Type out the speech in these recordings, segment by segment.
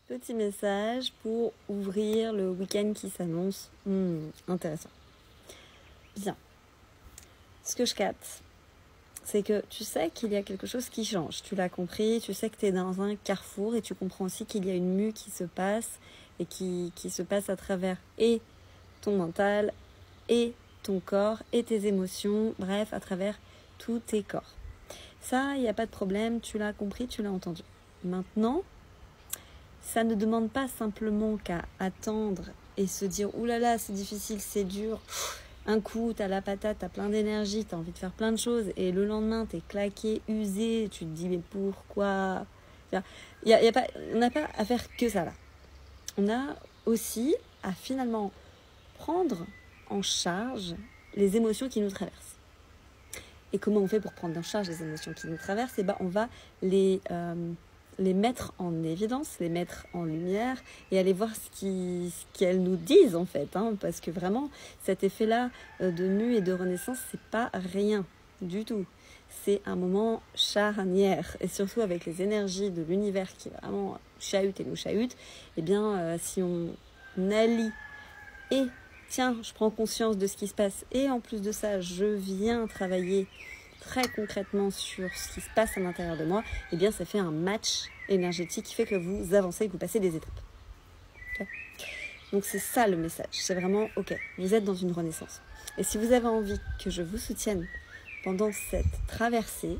Petit message pour ouvrir le week-end qui s'annonce. Intéressant. Bien. Ce que je capte, c'est que tu sais qu'il y a quelque chose qui change. Tu l'as compris, tu sais que tu es dans un carrefour et tu comprends aussi qu'il y a une mue qui se passe et qui se passe à travers et ton mental et ton corps et tes émotions, bref, à travers tous tes corps. Ça, il n'y a pas de problème, tu l'as compris, tu l'as entendu. Maintenant, ça ne demande pas simplement qu'à attendre et se dire « Ouh là là, c'est difficile, c'est dur ». Un coup, t'as la patate, t'as plein d'énergie, t'as envie de faire plein de choses et le lendemain, t'es claqué, usé, tu te dis « Mais pourquoi ?» On n'a pas à faire que ça là. On a aussi à finalement prendre en charge les émotions qui nous traversent. Et comment on fait pour prendre en charge les émotions qui nous traversent ? On va les mettre en évidence, les mettre en lumière et aller voir ce qu'elles nous disent en fait. Parce que vraiment, cet effet-là de mue et de renaissance, c'est pas rien du tout. C'est un moment charnière. Et surtout avec les énergies de l'univers qui vraiment chahutent et nous chahutent, si on allie et tiens, je prends conscience de ce qui se passe et en plus de ça, je viens travailler très concrètement sur ce qui se passe à l'intérieur de moi, ça fait un match énergétique qui fait que vous avancez, que vous passez des étapes. Okay. Donc c'est ça le message, c'est vraiment ok, vous êtes dans une renaissance. Et si vous avez envie que je vous soutienne pendant cette traversée,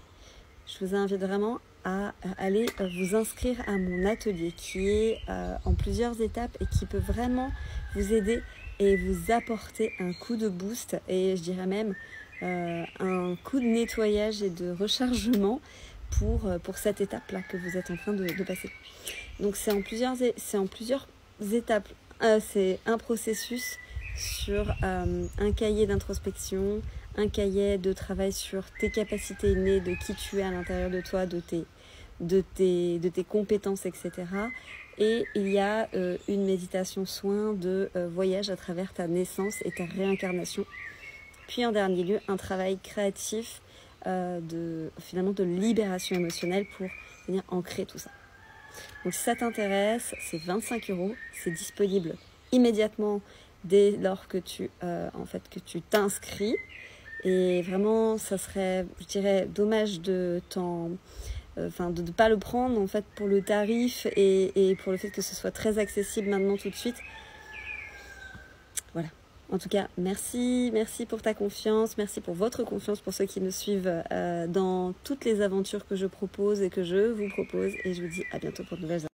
je vous invite vraiment à aller vous inscrire à mon atelier qui est en plusieurs étapes et qui peut vraiment vous aider et vous apporter un coup de boost et je dirais même un coup de nettoyage et de rechargement pour cette étape-là que vous êtes en train de passer. Donc c'est en plusieurs étapes. C'est un processus sur un cahier d'introspection, un cahier de travail sur tes capacités innées, de qui tu es à l'intérieur de toi, de tes compétences, etc. Et il y a une méditation soin de voyage à travers ta naissance et ta réincarnation. Puis en dernier lieu, un travail créatif de libération émotionnelle pour venir ancrer tout ça. Donc si ça t'intéresse, c'est 25 €, c'est disponible immédiatement dès lors que tu t'inscris. Et vraiment, ça serait, je dirais, dommage de ne pas le prendre en fait pour le tarif et pour le fait que ce soit très accessible maintenant tout de suite. Voilà. En tout cas, merci pour ta confiance, merci pour votre confiance, pour ceux qui me suivent dans toutes les aventures que je propose et que je vous propose. Et je vous dis à bientôt pour de nouvelles aventures.